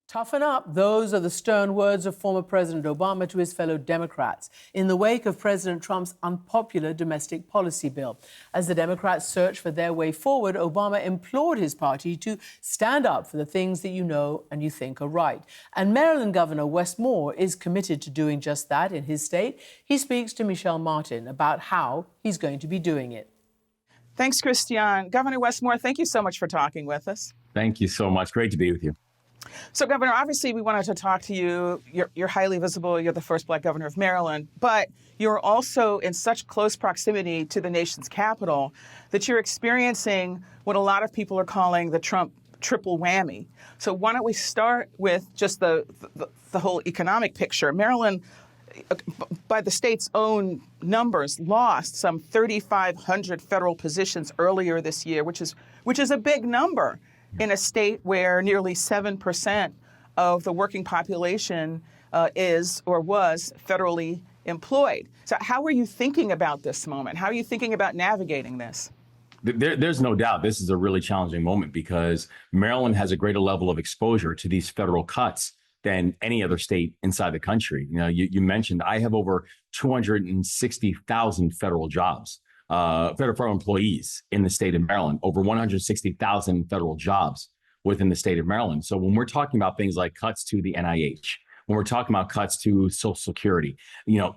Toughen up. Those are the stern words of former President Obama to his fellow Democrats in the wake of President Trump's unpopular domestic policy bill. As the Democrats search for their way forward, Obama implored his party to stand up for the things that you know and you think are right. And Maryland Governor Wes Moore is committed to doing just that in his state. He speaks to Michelle Martin about how he's going to be doing it. Thanks, Christiane. Governor Wes Moore, thank you so much for talking with us. Thank you so much. Great to be with you. So, Governor, obviously we wanted to talk to you. You're highly visible. You're the first Black governor of Maryland, but you're also in such close proximity to the nation's capital that you're experiencing what a lot of people are calling the Trump triple whammy. So why don't we start with just the whole economic picture? Maryland, by the state's own numbers, lost some 3,500 federal positions earlier this year, which is a big number in a state where nearly 7% of the working population is or was federally employed. So how are you thinking about this moment? How are you thinking about navigating this? There's no doubt this is a really challenging moment because Maryland has a greater level of exposure to these federal cuts than any other state inside the country. You know, you mentioned I have over 260,000 federal jobs. Federal employees in the state of Maryland, over 160,000 federal jobs within the state of Maryland. So when we're talking about things like cuts to the NIH, when we're talking about cuts to Social Security,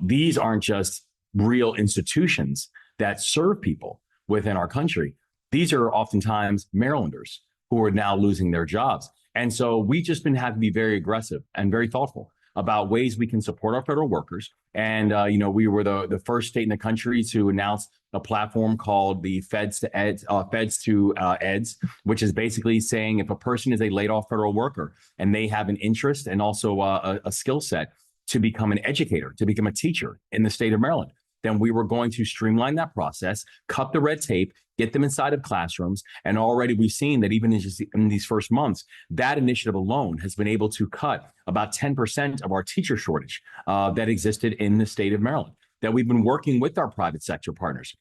these aren't just real institutions that serve people within our country. These are oftentimes Marylanders who are now losing their jobs. And so we just been having to be very aggressive and very thoughtful about ways we can support our federal workers. And, we were the first state in the country to announce a platform called the Feds to Eds, which is basically saying if a person is a laid off federal worker and they have an interest and also a skill set to become an educator, to become a teacher in the state of Maryland, then we were going to streamline that process, cut the red tape, get them inside of classrooms. And already we've seen that even in these first months, that initiative alone has been able to cut about 10% of our teacher shortage that existed in the state of Maryland, that we've been working with our private sector partners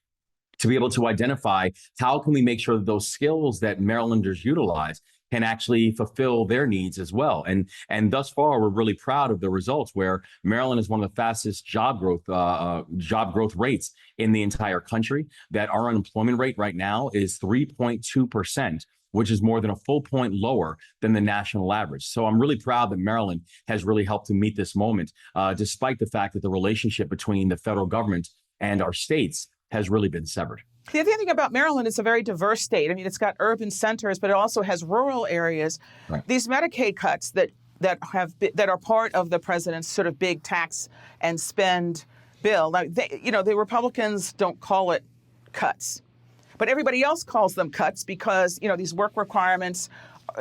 to be able to identify how can we make sure that those skills that Marylanders utilize can actually fulfill their needs as well. And thus far, we're really proud of the results where Maryland is one of the fastest job growth rates in the entire country, that our unemployment rate right now is 3.2%, which is more than a full point lower than the national average. So I'm really proud that Maryland has really helped to meet this moment, despite the fact that the relationship between the federal government and our states has really been severed. The other thing about Maryland, it's a very diverse state. I mean, it's got urban centers, but it also has rural areas. Right. These Medicaid cuts that are part of the president's sort of big tax and spend bill. Now, the Republicans don't call it cuts, but everybody else calls them cuts because, these work requirements.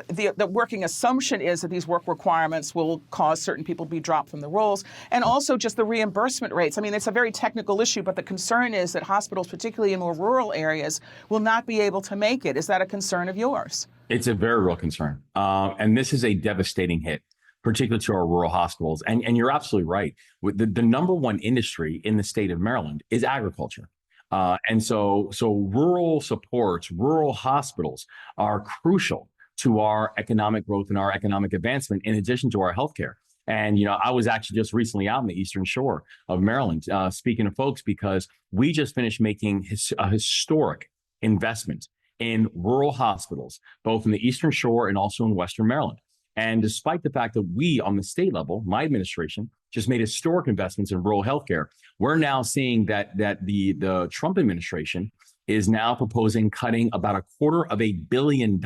The working assumption is that these work requirements will cause certain people to be dropped from the rolls, and also just the reimbursement rates. I mean, it's a very technical issue, but the concern is that hospitals, particularly in more rural areas, will not be able to make it. Is that a concern of yours? It's a very real concern. And this is a devastating hit, particularly to our rural hospitals. And you're absolutely right. The number one industry in the state of Maryland is agriculture. And so rural supports, rural hospitals are crucial to our economic growth and our economic advancement, in addition to our healthcare. And, I was actually just recently out in the Eastern Shore of Maryland, speaking to folks, because we just finished making a historic investment in rural hospitals, both in the Eastern Shore and also in Western Maryland. And despite the fact that we on the state level, my administration, just made historic investments in rural healthcare, we're now seeing that the Trump administration is now proposing cutting about $250 million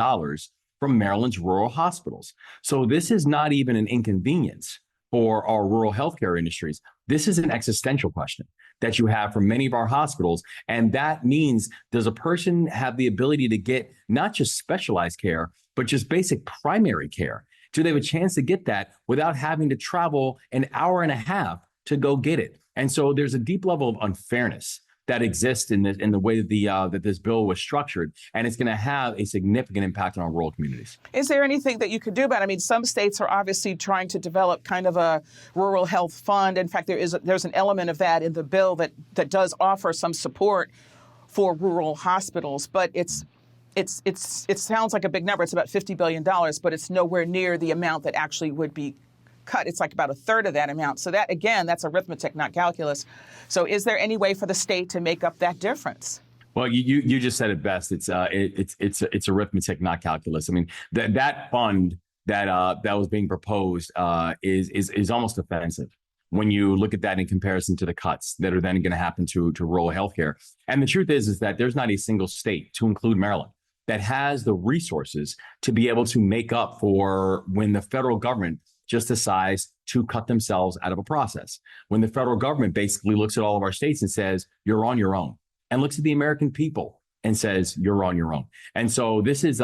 from Maryland's rural hospitals. So this is not even an inconvenience for our rural healthcare industries. This is an existential question that you have for many of our hospitals. And that means, does a person have the ability to get not just specialized care, but just basic primary care? Do they have a chance to get that without having to travel an hour and a half to go get it? And so there's a deep level of unfairness that exists in the way that this bill was structured, and it's going to have a significant impact on our rural communities. Is there anything that you could do about it? I mean, some states are obviously trying to develop kind of a rural health fund. In fact, there's an element of that in the bill that does offer some support for rural hospitals, but it's it sounds like a big number. It's about $50 billion, but it's nowhere near the amount that actually would be cut. It's like about a third of that amount. So that, again, that's arithmetic, not calculus. So is there any way for the state to make up that difference? Well, you just said it best. It's arithmetic, not calculus. I mean, that fund that was being proposed is almost offensive when you look at that in comparison to the cuts that are then going to happen to rural healthcare. And the truth is that there's not a single state, to include Maryland, that has the resources to be able to make up for when the federal government just decides to cut themselves out of a process. When the federal government basically looks at all of our states and says, you're on your own, and looks at the American people and says, you're on your own. And so this is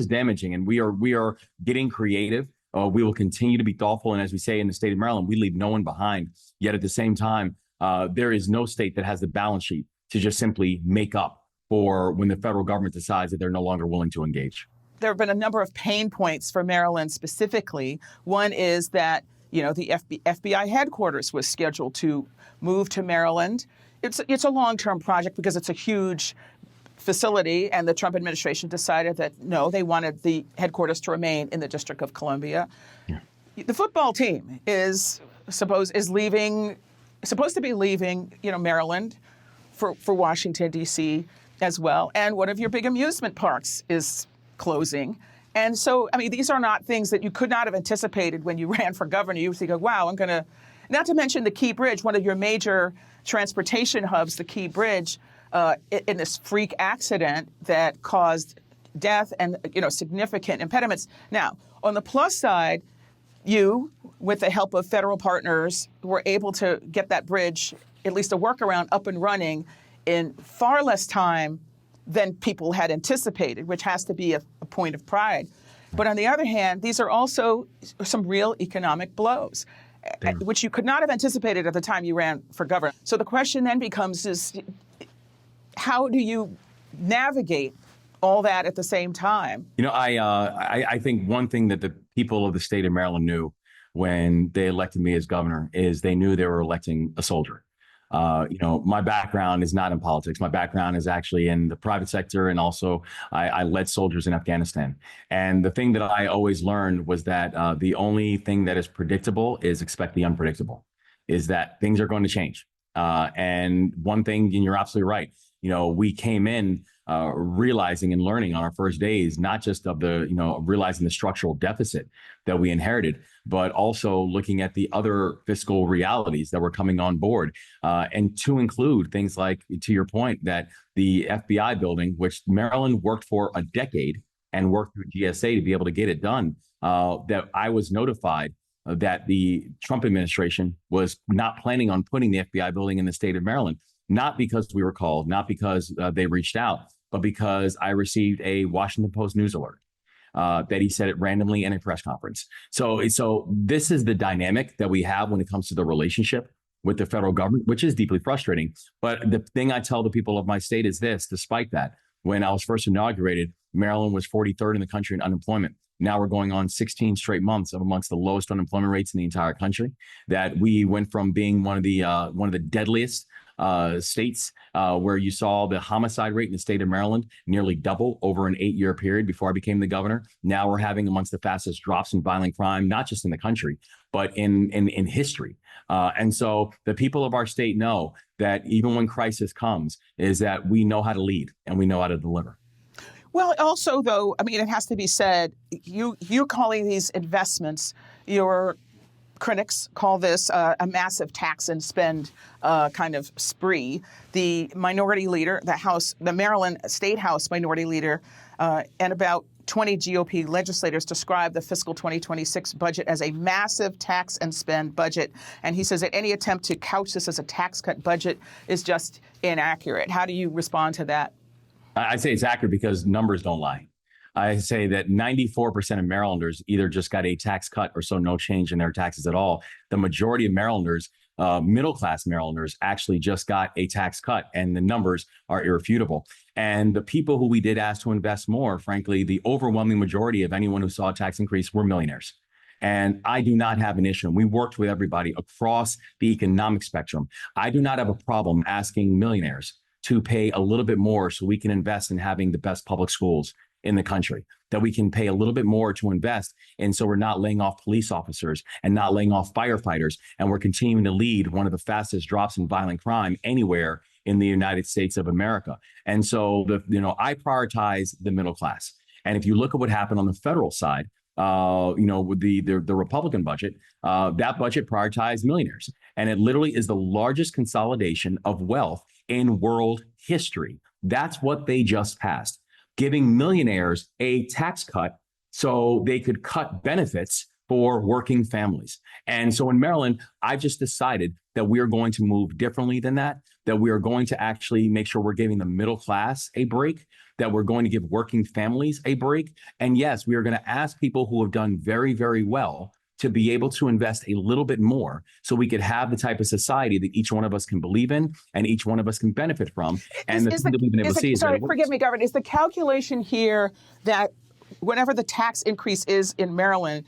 damaging, and we are getting creative. We will continue to be thoughtful. And as we say in the state of Maryland, we leave no one behind. Yet at the same time, there is no state that has the balance sheet to just simply make up for when the federal government decides that they're no longer willing to engage. There have been a number of pain points for Maryland specifically. One is that, the FBI headquarters was scheduled to move to Maryland. It's a long-term project because it's a huge facility, and the Trump administration decided that no, they wanted the headquarters to remain in the District of Columbia. Yeah. The football team is supposed to be leaving, Maryland for Washington, D.C. as well. And one of your big amusement parks is closing. And so, these are not things that you could not have anticipated when you ran for governor. You would think, wow, not to mention the Key Bridge, one of your major transportation hubs, the Key Bridge, in this freak accident that caused death and, significant impediments. Now, on the plus side, you, with the help of federal partners, were able to get that bridge, at least a workaround, up and running in far less time than people had anticipated, which has to be a point of pride. But on the other hand, these are also some real economic blows, which you could not have anticipated at the time you ran for governor. So the question then becomes how do you navigate all that at the same time? I think one thing that the people of the state of Maryland knew when they elected me as governor is they knew they were electing a soldier. My background is not in politics. My background is actually in the private sector, and also I led soldiers in Afghanistan. And the thing that I always learned was that the only thing that is predictable is expect the unpredictable, is that things are going to change. And one thing, and you're absolutely right, we came in realizing and learning on our first days, not just of realizing the structural deficit that we inherited, but also looking at the other fiscal realities that were coming on board. And to include things like, to your point, that the FBI building, which Maryland worked for a decade and worked through GSA to be able to get it done, that I was notified that the Trump administration was not planning on putting the FBI building in the state of Maryland, not because we were called, not because they reached out, but because I received a Washington Post news alert that he said it randomly in a press conference. So this is the dynamic that we have when it comes to the relationship with the federal government, which is deeply frustrating. But the thing I tell the people of my state is this: despite that, when I was first inaugurated, Maryland was 43rd in the country in unemployment. Now we're going on 16 straight months of amongst the lowest unemployment rates in the entire country. That we went from being one of the deadliest states where you saw the homicide rate in the state of Maryland nearly double over an 8-year period before I became the governor. Now we're having amongst the fastest drops in violent crime, not just in the country, but in history. And so the people of our state know that even when crisis comes, is that we know how to lead and we know how to deliver. Well, also, though, it has to be said, you calling these investments, your critics call this a massive tax and spend kind of spree. The minority leader, the Maryland State House minority leader, and about 20 GOP legislators describe the fiscal 2026 budget as a massive tax and spend budget. And he says that any attempt to couch this as a tax cut budget is just inaccurate. How do you respond to that? I say it's accurate because numbers don't lie. I say that 94% of Marylanders either just got a tax cut or so no change in their taxes at all. The majority of Marylanders, middle-class Marylanders, actually just got a tax cut, and the numbers are irrefutable. And the people who we did ask to invest more, frankly, the overwhelming majority of anyone who saw a tax increase were millionaires. And I do not have an issue. We worked with everybody across the economic spectrum. I do not have a problem asking millionaires to pay a little bit more so we can invest in having the best public schools in the country, that we can pay a little bit more to invest. And so we're not laying off police officers and not laying off firefighters. And we're continuing to lead one of the fastest drops in violent crime anywhere in the United States of America. And so, I prioritize the middle class. And if you look at what happened on the federal side, with the Republican budget, that budget prioritized millionaires. And it literally is the largest consolidation of wealth in world history. That's what they just passed, giving millionaires a tax cut so they could cut benefits for working families. And so in Maryland, I've just decided that we are going to move differently than that we are going to actually make sure we're giving the middle class a break, that we're going to give working families a break. And yes, we are going to ask people who have done very, very well to be able to invest a little bit more so we could have the type of society that each one of us can believe in and each one of us can benefit from. And the thing that we've been able to see is that it works. Forgive me, Governor, is the calculation here that whatever the tax increase is in Maryland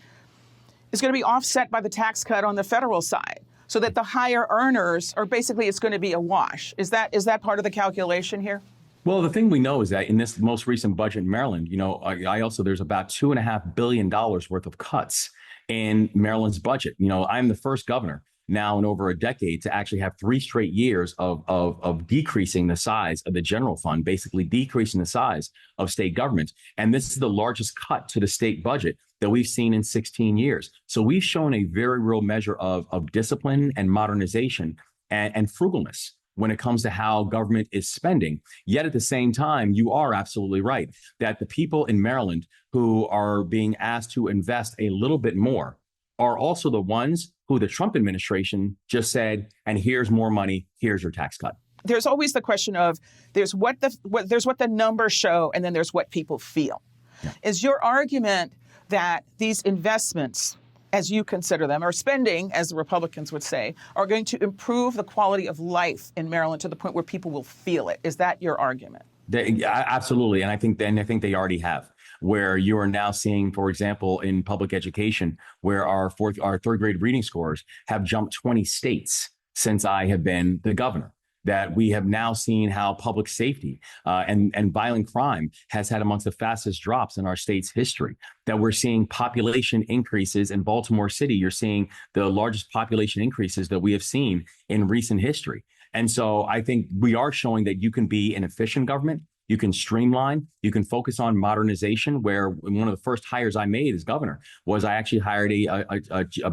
is going to be offset by the tax cut on the federal side, so that the higher earners are basically, it's going to be a wash? Is that part of the calculation here? Well, the thing we know is that in this most recent budget in Maryland, there's about $2.5 billion worth of cuts in Maryland's budget. I'm the first governor now in over a decade to actually have 3 straight years of decreasing the size of the general fund, basically decreasing the size of state government. And this is the largest cut to the state budget that we've seen in 16 years. So we've shown a very real measure of discipline and modernization and frugalness when it comes to how government is spending. Yet at the same time, you are absolutely right that the people in Maryland who are being asked to invest a little bit more are also the ones who the Trump administration just said, and here's more money, here's your tax cut. There's always the question of there's what the numbers show, and then there's what people feel. Yeah. Is your argument that these investments, as you consider them, or spending, as the Republicans would say, are going to improve the quality of life in Maryland to the point where people will feel it? Is that your argument? Absolutely. And I think they already have, where you are now seeing, for example, in public education, where our 3rd grade reading scores have jumped 20 states since I have been the governor. That we have now seen how public safety and violent crime has had amongst the fastest drops in our state's history. That we're seeing population increases in Baltimore City. You're seeing the largest population increases that we have seen in recent history. And so I think we are showing that you can be an efficient government. You can streamline, you can focus on modernization, where one of the first hires I made as governor was I actually hired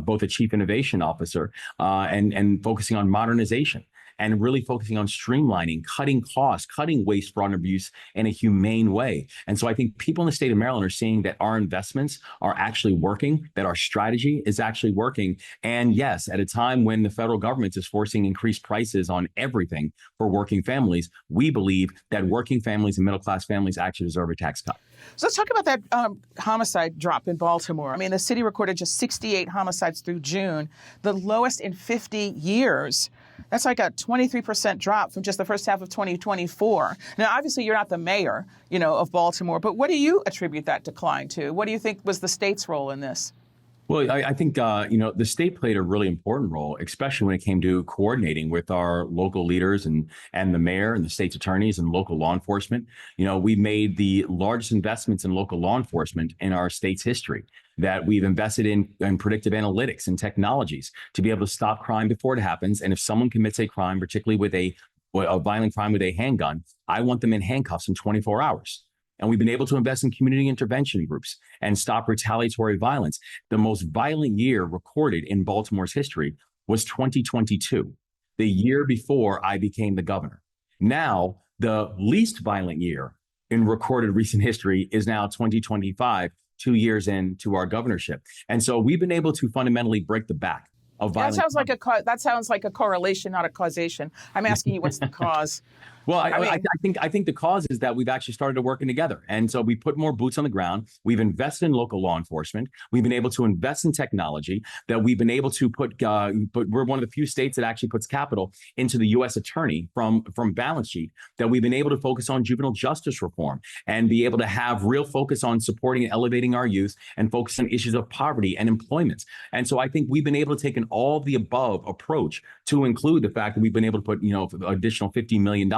both a chief innovation officer and focusing on modernization. And really focusing on streamlining, cutting costs, cutting waste, fraud, and abuse in a humane way. And so I think people in the state of Maryland are seeing that our investments are actually working, that our strategy is actually working. And yes, at a time when the federal government is forcing increased prices on everything for working families, we believe that working families and middle-class families actually deserve a tax cut. So let's talk about that homicide drop in Baltimore. I mean, the city recorded just 68 homicides through June, the lowest in 50 years. That's like a 23% drop from just the first half of 2024. Now, obviously, you're not the mayor, of Baltimore, but what do you attribute that decline to? What do you think was the state's role in this? Well, I think, the state played a really important role, especially when it came to coordinating with our local leaders and the mayor and the state's attorneys and local law enforcement. We made the largest investments in local law enforcement in our state's history, that we've invested in predictive analytics and technologies to be able to stop crime before it happens. And if someone commits a crime, particularly with a violent crime with a handgun, I want them in handcuffs in 24 hours. And we've been able to invest in community intervention groups and stop retaliatory violence. The most violent year recorded in Baltimore's history was 2022, the year before I became the governor. Now, the least violent year in recorded recent history is now 2025, 2 years into our governorship. And so we've been able to fundamentally break the back of violence. That sounds like a correlation, not a causation. I'm asking you, what's the cause? Well, I think the cause is that we've actually started working together. And so we put more boots on the ground. We've invested in local law enforcement. We've been able to invest in technology, that we've been able to put we're one of the few states that actually puts capital into the U.S. attorney from balance sheet, that we've been able to focus on juvenile justice reform and be able to have real focus on supporting and elevating our youth and focus on issues of poverty and employment. And so I think we've been able to take an all of the above approach to include the fact that we've been able to put, additional $50 million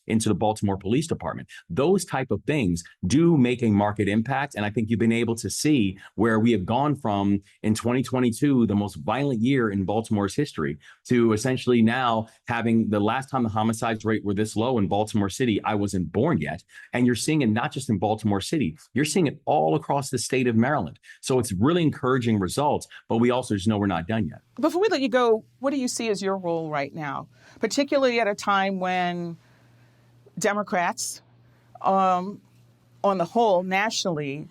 into the Baltimore Police Department. Those type of things do make a market impact. And I think you've been able to see where we have gone from in 2022, the most violent year in Baltimore's history, to essentially now having the last time the homicides rate were this low in Baltimore City, I wasn't born yet. And you're seeing it not just in Baltimore City, you're seeing it all across the state of Maryland. So it's really encouraging results, but we also just know we're not done yet. Before we let you go, what do you see as your role right now, particularly at a time when Democrats, on the whole, nationally,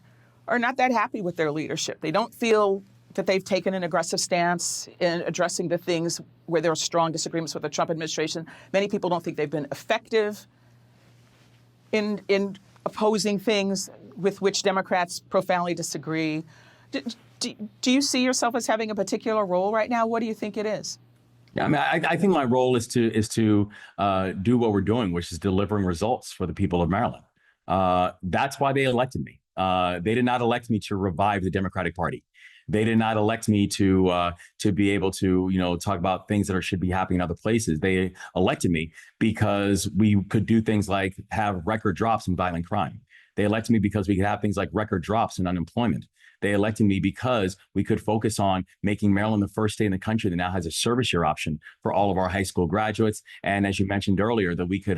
are not that happy with their leadership? They don't feel that they've taken an aggressive stance in addressing the things where there are strong disagreements with the Trump administration. Many people don't think they've been effective in opposing things with which Democrats profoundly disagree. Do you see yourself as having a particular role right now? What do you think it is? Yeah, I mean, I think my role is to do what we're doing, which is delivering results for the people of Maryland. That's why they elected me. They did not elect me to revive the Democratic Party. They did not elect me to be able to, talk about things that should be happening in other places. They elected me because we could do things like have record drops in violent crime. They elected me because we could have things like record drops in unemployment. They elected me because we could focus on making Maryland the first state in the country that now has a service year option for all of our high school graduates. And as you mentioned earlier, that we could,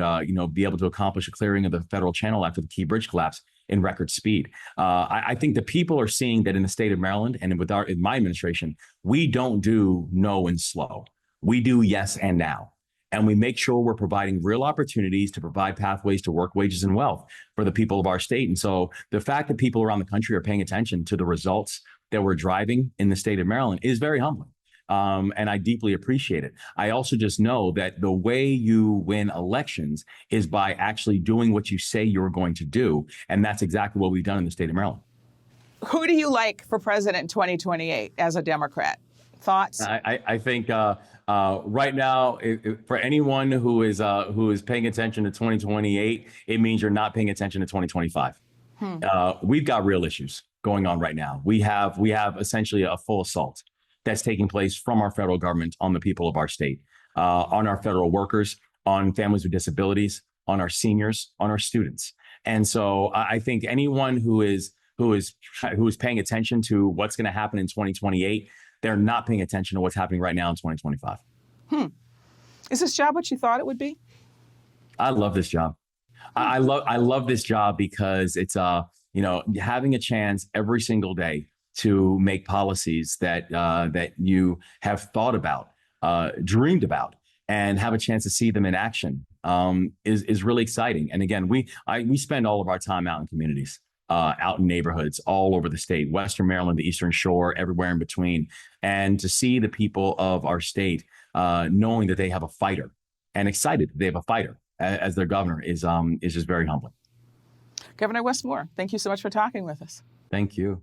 be able to accomplish a clearing of the federal channel after the Key Bridge collapse in record speed. I think the people are seeing that in the state of Maryland and in my administration, we don't do no and slow. We do yes and now. And we make sure we're providing real opportunities to provide pathways to work, wages, and wealth for the people of our state. And so the fact that people around the country are paying attention to the results that we're driving in the state of Maryland is very humbling. And I deeply appreciate it. I also just know that the way you win elections is by actually doing what you say you're going to do. And that's exactly what we've done in the state of Maryland. Who do you like for president in 2028 as a Democrat? Thoughts? I think right now, for anyone who is paying attention to 2028, it means you're not paying attention to 2025. We've got real issues going on right now. We have essentially a full assault that's taking place from our federal government on the people of our state, on our federal workers, on families with disabilities, on our seniors, on our students. And so I think anyone who is paying attention to what's going to happen in 2028, they're not paying attention to what's happening right now in 2025. Is this job what you thought it would be? I love this job. I love this job because it's having a chance every single day to make policies that you have thought about, dreamed about, and have a chance to see them in action is really exciting. And again, we spend all of our time out in communities. Out in neighborhoods all over the state, Western Maryland, the Eastern Shore, everywhere in between. And to see the people of our state knowing that they have a fighter and excited that they have a fighter as their governor is just very humbling. Governor Wes Moore, thank you so much for talking with us. Thank you.